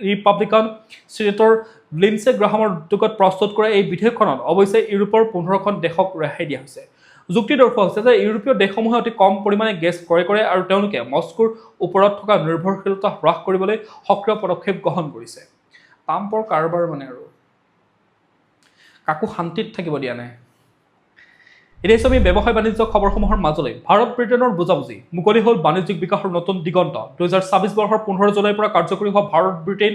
ৰিপাব্লিকান চিনেটৰ লিণ্ডছে গ্ৰাহামৰ উদ্যোগত প্ৰস্তুত কৰা এই বিধেয়কখনত অৱশ্যে ইউৰোপৰ 15খন দেশক ৰেহাই দিয়া হৈছে। যুক্তি দৰ্শোৱা হৈছে যে ইউৰোপীয় দেশসমূহে অতি কম পৰিমাণে গেছ ক্ৰয় কৰে আৰু তেওঁলোকে মস্কোৰ ওপৰত থকা নিৰ্ভৰশীলতা হ্ৰাস কৰিবলৈ সক্ৰিয় পদক্ষেপ গ্ৰহণ কৰিছে। ট্ৰাম্পৰ কাৰবাৰ মানে আৰু কাকো শান্তিত থাকিব দিয়া নাই। এতিয়া আমি ব্যৱসায় বাণিজ্য খবৰসমূহৰ মাজলৈ। ভাৰত ব্ৰিটেইনৰ বুজাবুজি, মুকলি হ'ল বাণিজ্যিক বিকাশৰ নতুন দিগন্ত। 2024 বৰ্ষৰ 15 জুলাইৰ পৰা কাৰ্যকৰী হোৱা ভাৰত ব্ৰিটেইন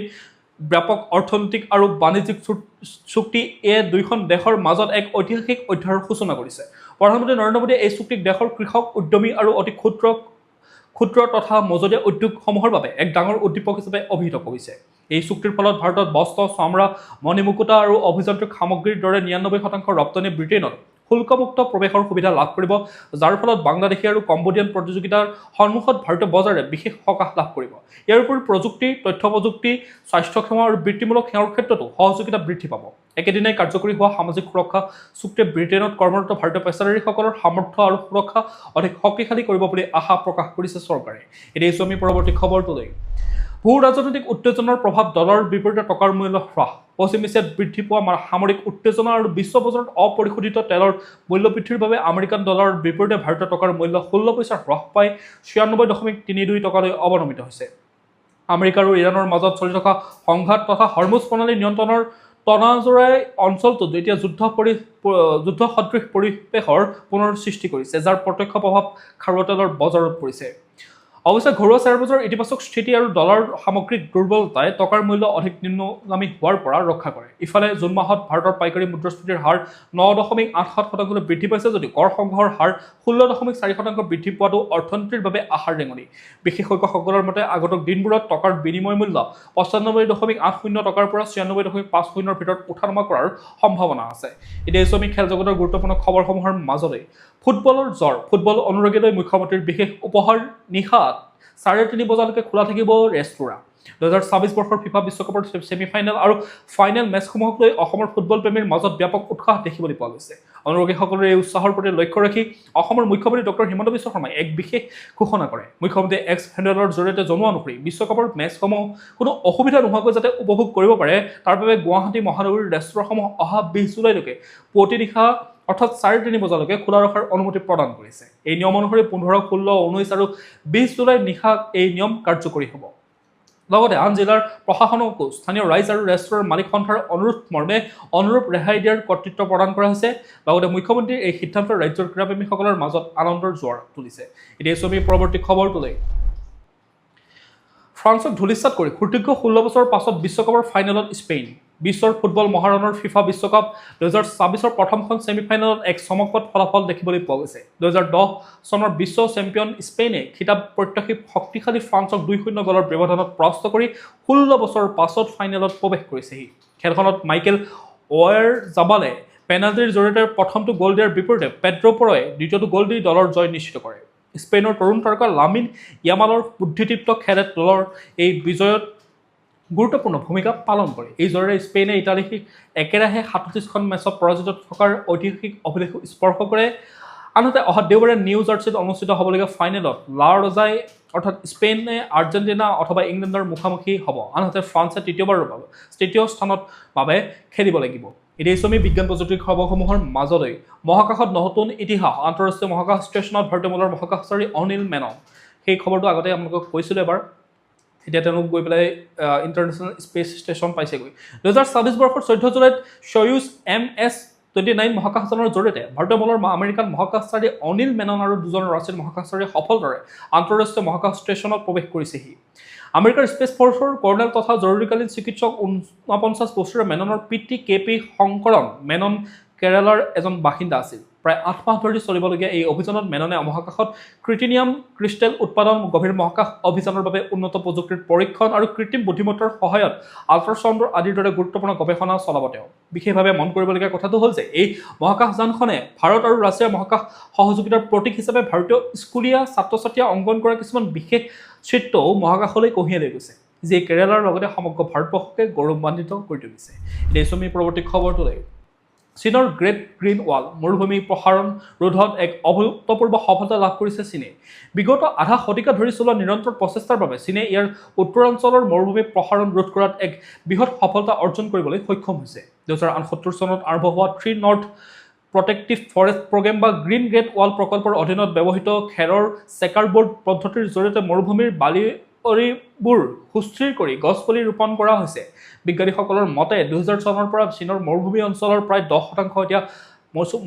ব্যাপক অৰ্থনৈতিক আৰু বাণিজ্যিক চুক্তি দুয়োখন দেশৰ মাজত এক ঐতিহাসিক অধ্যায়ৰ সূচনা কৰিছে। প্ৰধানমন্ত্ৰী নৰেন্দ্ৰ মোদীয়ে এই চুক্তিক দেশৰ কৃষক, উদ্যমী আৰু অতি ক্ষুদ্ৰ তথা মজলীয়া উদ্যোগসমূহৰ বাবে এক ডাঙৰ উদ্দীপক হিচাপে অভিহিত কৰিছে। এই চুক্তিৰ ফলত ভাৰতত বস্ত্ৰ, চামৰা, মণিমুকুতা আৰু অভিযান্ত্ৰিক সামগ্ৰীৰ দৰে 99% ৰপ্তানি ব্ৰিটেইনত শুল্কমুক্ত প্ৰৱেশৰ সুবিধা লাভ কৰিব, যাৰ ফলত বাংলাদেশী আৰু কম্বোডিয়ান প্ৰতিযোগিতাৰ সন্মুখত ভাৰতীয় বজাৰে বিশেষ সকাহ লাভ কৰিব। ইয়াৰ উপৰি প্ৰযুক্তি, তথ্য প্ৰযুক্তি, স্বাস্থ্যসেৱা আৰু বৃত্তিমূলক সেৱাৰ ক্ষেত্ৰতো সহযোগিতা বৃদ্ধি পাব। একেদিনাই কাৰ্যকৰী হোৱা সামাজিক সুৰক্ষা চুক্তিয়ে ব্ৰিটেইনত কৰ্মৰত ভাৰতীয় পেছাদাৰীসকলৰ সামৰ্থ্য আৰু সুৰক্ষা অধিক শক্তিশালী কৰিব বুলি আশা প্ৰকাশ কৰিছে চৰকাৰে। এতিয়া আমি পৰৱৰ্তী খবৰটোলৈ। ভূ ৰাজনৈতিক উত্তেজনাৰ প্ৰভাৱ ডলাৰৰ বিপৰীতে টকাৰ মূল্য হ্ৰাস। পশ্চিম এছিয়াত বৃদ্ধি পোৱা সামৰিক উত্তেজনা আৰু বিশ্ব বজাৰত অপৰিশোধিত তেলৰ মূল্য বৃদ্ধিৰ বাবে আমেৰিকান ডলাৰৰ বিপৰীতে ভাৰতীয় টকাৰ মূল্য 16 পইচা হ্ৰাস পাই 96.32 টকালৈ অৱনমিত হৈছে। আমেৰিকা আৰু ইৰাণৰ মাজত চলি থকা সংঘাত তথা হৰমুজ প্ৰণালী নিয়ন্ত্ৰণৰ টনাজোৰাই অঞ্চলটোত এতিয়া যুদ্ধ সদৃশ পৰিৱেশৰ পুনৰ সৃষ্টি কৰিছে, যাৰ প্ৰত্যক্ষ প্ৰভাৱ খাৰুৱা তেলৰ বজাৰত পৰিছে। অৱশ্যে ঘৰুৱা শ্বেয়াৰ বজাৰৰ ইতিবাচক স্থিতি আৰু ডলাৰ সামগ্ৰিক দুৰ্বলতাই টকাৰ মূল্য অধিক নিম্নগামী হোৱাৰ পৰা ৰক্ষা কৰে। ইফালে জুন মাহত ভাৰতৰ পাইকাৰী মুদ্ৰাস্ফীতিৰ হাৰ 9.87% বৃদ্ধি পাইছে যদিও কৰ সংগ্ৰহৰ হাৰ 16.4% বৃদ্ধি পোৱাটো অৰ্থনীতিৰ বাবে আশাৰ ৰেঙনি। বিশেষজ্ঞসকলৰ মতে আগন্তুক দিনবোৰত টকাৰ বিনিময় মূল্য 95.80 টকাৰ পৰা 96.50 ভিতৰত উঠা-নমা কৰাৰ সম্ভাৱনা আছে। এতিয়া আমি খেল জগতৰ গুৰুত্বপূৰ্ণ খবৰসমূহৰ মাজতে ফুটবলৰ জ্বৰ, ফুটবল অনুৰাগীলৈ মুখ্যমন্ত্ৰীৰ বিশেষ উপহাৰ। নিশাত 3:30 বজালৈকে খোলা থাকিব ৰেস্তোৰাঁ। 2026 বৰ্ষৰ ফিফা বিশ্বকাপৰ ছেমিফাইনেল আৰু ফাইনেল মেচসমূহক লৈ অসমৰ ফুটবল প্ৰেমীৰ মাজত ব্যাপক উৎসাহ দেখিবলৈ পোৱা গৈছে। অনুৰাগীসকলৰ এই উৎসাহৰ প্ৰতি লক্ষ্য ৰাখি অসমৰ মুখ্যমন্ত্ৰী ডক্টৰ হিমন্ত বিশ্ব শৰ্মাই এক বিশেষ ঘোষণা কৰে। মুখ্যমন্ত্ৰীয়ে এক্স হেণ্ডেলৰ জৰিয়তে জনোৱা অনুসৰি বিশ্বকাপৰ মেচসমূহ কোনো অসুবিধা নোহোৱাকৈ যাতে উপভোগ কৰিব পাৰে তাৰ বাবে গুৱাহাটী মহানগৰীৰ ৰেস্তোৰাঁসমূহ অহা 20 জুলাইলৈকে প্ৰতি নিশা অৰ্থাৎ 3:30 বজালৈকে খোলা ৰখাৰ অনুমতি প্ৰদান কৰিছে। এই নিয়ম অনুসৰি 15, 16, 19 আৰু 20 জুলাই নিশা এই নিয়ম কাৰ্যকৰী হ'ব। লগতে আন জিলাৰ প্ৰশাসনকো স্থানীয় ৰাইজ আৰু ৰেস্তোৰাঁৰ মালিক সন্থাৰ অনুৰোধ মৰ্মে অনুৰূপ ৰেহাই দিয়াৰ কৰ্তৃত্ব প্ৰদান কৰা হৈছে। লগতে মুখ্যমন্ত্ৰীৰ এই সিদ্ধান্তই ৰাজ্যৰ ক্ৰীড়াপ্ৰেমীসকলৰ মাজত আনন্দৰ জোৱাৰ তুলিছে। এতিয়া আমি পৰৱৰ্তী খবৰটোলৈ। ফ্ৰান্সক ধূলিসাৎ কৰি সুদীৰ্ঘ 16 বছৰৰ পাছত বিশ্বকাপৰ ফাইনেলত স্পেইন। বিশ্বৰ ফুটবল মহাৰণৰ ফিফা বিশ্বকাপ 2026ৰ প্ৰথমখন ছেমিফাইনেলত এক চমকপ্ৰদ ফলাফল দেখিবলৈ পোৱা গৈছে। 2010 চনৰ বিশ্ব চেম্পিয়ন স্পেইনে খিতাপ প্ৰত্যাশী শক্তিশালী ফ্ৰান্সক 2-0 গলৰ ব্যৱধানত পৰাস্ত কৰি 16 বছৰৰ পাছত ফাইনেলত প্ৰৱেশ কৰিছেহি। খেলখনত মাইকেল ওয়াৰজাবালে পেনাল্টিৰ জৰিয়তে প্ৰথমটো গ'ল দিয়াৰ বিপৰীতে পেড্ৰ পৰ'য়ে দ্বিতীয়টো গ'ল দি দলৰ জয় নিশ্চিত কৰে। স্পেইনৰ তৰুণ তাৰকা লামিন ইয়ামালৰ বুদ্ধিদীপ্ত খেলে দলৰ এই বিজয়ত গুৰুত্বপূৰ্ণ ভূমিকা পালন কৰে। এই জয়েৰে স্পেইনে ইটালীক একেৰাহে 37খন মেচত পৰাজিত থকাৰ ঐতিহাসিক অভিলেখ স্পৰ্শ কৰে। আনহাতে অহা দেওবাৰে নিউ জাৰ্চিত অনুষ্ঠিত হ'বলগীয়া ফাইনেলত লা ৰজাই অৰ্থাৎ স্পেইনে আৰ্জেণ্টিনা অথবা ইংলেণ্ডৰ মুখামুখি হ'ব। আনহাতে ফ্ৰান্সে তৃতীয় স্থানত বাবে খেলিব লাগিব। এতিয়া আমি বিজ্ঞান প্ৰযুক্তিৰ খবৰসমূহৰ মাজলৈ মহাকাশত নতুন ইতিহাস। আন্তঃৰাষ্ট্ৰীয় মহাকাশ ষ্টেচনত ভাৰতীয় মূলৰ মহাকাশচাৰী অনিল মেনন, সেই খবৰটো আগতে আপোনালোকক কৈছিলোঁ এবাৰ। এতিয়া তেওঁলোক গৈ পেলাই ইণ্টাৰনেশ্যনেল স্পেচ ষ্টেচন পাইছেগৈ। 2026 বৰ্ষৰ 14 জুলাইত সয়ুজ MS-29 মহাকাশযানৰ জৰিয়তে ভাৰতীয় মূলৰ আমেৰিকান মহাকাশচাৰী অনিল মেনন আৰু দুজন ৰাছিয়ান মহাকাশচাৰীয়ে সফলতাৰে আন্তঃৰাষ্ট্ৰীয় মহাকাশ ষ্টেচনত প্ৰৱেশ কৰিছেহি। আমেৰিকাৰ স্পেচ ফ'ৰ্চৰ কৰ্নেল তথা জৰুৰীকালীন চিকিৎসক 49 বছৰীয়া মেননৰ পিতৃ KP শংকৰন মেনন কেৰালাৰ এজন বাসিন্দা আছিল। প্ৰায় 8 মাহ ধৰি চলিবলগীয়া এই অভিযানত মেননে মহাকাশত ক্ৰিটিনিয়াম ক্ৰিষ্টেল উৎপাদন, গভীৰ মহাকাশ অভিযানৰ বাবে উন্নত প্ৰযুক্তিৰ পৰীক্ষণ আৰু কৃত্ৰিম বুদ্ধিমত্তাৰ সহায়ত আল্ট্ৰাছাউণ্ডৰ আদিৰ দৰে গুৰুত্বপূৰ্ণ গৱেষণা চলাব তেওঁ। বিশেষভাৱে মন কৰিবলগীয়া কথাটো হ'ল যে এই মহাকাশযানখনে ভাৰত আৰু ৰাছিয়াৰ মহাকাশ সহযোগিতাৰ প্ৰতীক হিচাপে ভাৰতীয় স্কুলীয়া ছাত্ৰ-ছাত্ৰীয়ে অংকন কৰা কিছুমান বিশেষ চিত্ৰও মহাকাশলৈ কঢ়িয়াই লৈ গৈছে, যি কেৰালাৰ লগতে সমগ্ৰ ভাৰতবৰ্ষকে গৌৰৱান্বিত কৰি তুলিছে। এতিয়া আমি পৰৱৰ্তী খবৰটোলৈ। চীনৰ গ্ৰেট গ্ৰীণ ৱাল মৰুভূমি প্ৰসাৰণ ৰোধত এক অভূতপূৰ্ব সফলতা লাভ কৰিছে চীনে। বিগত আধা শতিকা ধৰি চলোৱা নিৰন্তৰ প্ৰচেষ্টাৰ বাবে চীনে ইয়াৰ উত্তৰাঞ্চলৰ মৰুভূমি প্ৰসাৰণ ৰোধ কৰাত এক বৃহৎ সফলতা অৰ্জন কৰিবলৈ সক্ষম হৈছে। 2068 চনত আৰম্ভ হোৱা 3 নৰ্থ প্ৰটেক্টিভ ফৰেষ্ট প্ৰগ্ৰেম বা গ্ৰীণ গ্ৰেট ৱাল প্ৰকল্পৰ অধীনত ব্যৱহৃত খেৰৰ চেকাৰবোৰ্ড পদ্ধতিৰ জৰিয়তে মৰুভূমিৰ বালিবোৰ সুস্থিৰ কৰি গছপুলি ৰোপণ কৰা হৈছে। বিজ্ঞানীসকলৰ মতে 2000 চনৰ পৰা চীনৰ মৰুভূমি অঞ্চলৰ প্ৰায় 10% এতিয়া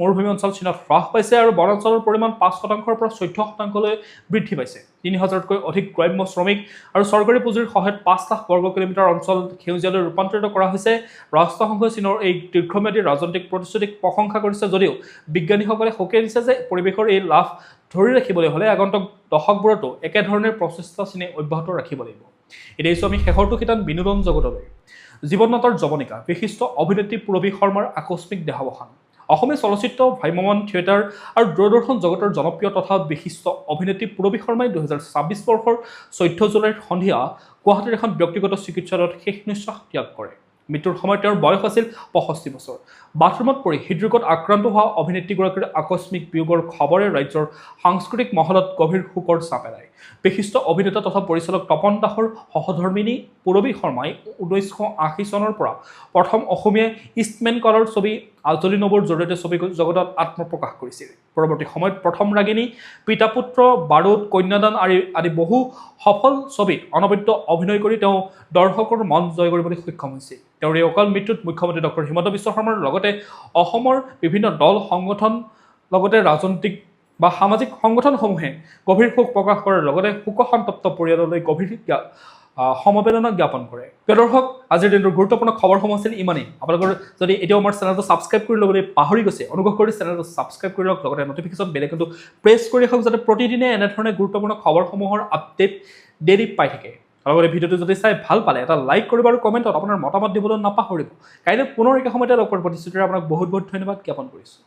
মৰুভূমি অঞ্চল চীনত হ্ৰাস পাইছে আৰু বনাঞ্চলৰ পৰিমাণ 5%ৰ পৰা 14%লৈ বৃদ্ধি পাইছে। 3000তকৈ অধিক গ্ৰাম্য শ্ৰমিক আৰু চৰকাৰী পুঁজিৰ সহায়ত 5 লাখ বৰ্গ কিলোমিটাৰ অঞ্চল সেউজীয়ালৈ ৰূপান্তৰিত কৰা হৈছে। ৰাষ্ট্ৰসংঘই চীনৰ এই দীৰ্ঘম্যাদী ৰাজনৈতিক প্ৰতিশ্ৰুতিক প্ৰশংসা কৰিছে যদিও বিজ্ঞানীসকলে সকীয়াই দিছে যে পৰিৱেশৰ এই লাভ ধৰি ৰাখিবলৈ হ'লে আগন্তুক দশকবোৰতো একেধৰণৰ প্ৰচেষ্টা চীনে অব্যাহত ৰাখিব লাগিব। এতিয়া আমি শেষৰটো শিতান বিনোদন জগতলৈ। জীৱননাথৰ যৱনিকা বিশিষ্ট অভিনেত্ৰী পূৰবী শৰ্মাৰ আকস্মিক দেহাৱসান। অসমীয়া চলচ্চিত্ৰ, ভ্ৰাম্যমাণ থিয়েটাৰ আৰু দূৰদৰ্শন জগতৰ জনপ্ৰিয় তথা বিশিষ্ট অভিনেত্ৰী পূৰবী শৰ্মাই 2026 বৰ্ষৰ 14 জুলাইৰ সন্ধিয়া গুৱাহাটীৰ এখন ব্যক্তিগত চিকিৎসালয়ত শেষ নিশ্বাস ত্যাগ কৰে। মৃত্যুৰ সময়ত তেওঁৰ বয়স আছিল 65 বছৰ। বাথৰুমত পৰি হৃদৰোগত আক্ৰান্ত হোৱা অভিনেত্ৰীগৰাকীৰ আকস্মিক বিয়োগৰ খবৰে ৰাজ্যৰ সাংস্কৃতিক মহলত গভীৰ শোকৰ ছাপ পেলায়। বিশিষ্ট অভিনেতা তথা পৰিচালক তপন দাসৰ সহধৰ্মিনী পূৰবী শৰ্মাই 1980 চনৰ পৰা প্ৰথম অসমীয়া ইষ্টমেন কলৰ ছবি আজলি নবুৰ জৰিয়তে ছবি জগতত আত্মপ্ৰকাশ কৰিছিল। পৰৱৰ্তী সময়ত প্ৰথম ৰাগিনী, পিতা পুত্ৰ, বাৰুদ, কন্যাদান আদি বহু সফল ছবিত অনবদ্য অভিনয় কৰি তেওঁ দৰ্শকৰ মন জয় কৰিবলৈ সক্ষম হৈছিল। তেওঁৰ এই অকাল মৃত্যুত মুখ্যমন্ত্ৰী ডক্টৰ হিমন্ত বিশ্ব শৰ্মাৰ লগতে অসমৰ বিভিন্ন দল, সংগঠন লগতে ৰাজনৈতিক বা সামাজিক সংগঠনসমূহে গভীৰ শোক প্ৰকাশ কৰাৰ লগতে শোকসন্তপ্ত পৰিয়াললৈ গভীৰ সমবেদনা জ্ঞাপন কৰে। প্ৰিয় দৰ্শক, আজিৰ দিনটোৰ গুৰুত্বপূৰ্ণ খবৰসমূহ আছিল ইমানেই। আপোনালোকৰ যদি এতিয়াও আমাৰ চেনেলটো ছাবস্ক্ৰাইব কৰি ল'বলৈ পাহৰি গৈছে, অনুগ্ৰহ কৰি চেনেলটো ছাবস্ক্ৰাইব কৰি লওক, লগতে নটিফিকেশ্যন বেল আইকনটো প্ৰেছ কৰি ৰাখক যাতে প্ৰতিদিনে এনেধৰণে গুৰুত্বপূৰ্ণ খবৰসমূহৰ আপডেট ডেইলি পাই থাকে। লগতে ভিডিঅ'টো যদি চাই ভাল পালে এটা লাইক কৰিব আৰু কমেণ্টত আপোনাৰ মতামত দিবলৈ নাপাহৰিব। কাইলৈ পুনৰ একে সময়তে লগ পোৱাৰ প্ৰতিশ্ৰুতিৰে আপোনাক বহুত বহুত ধন্যবাদ জ্ঞাপন কৰিছোঁ।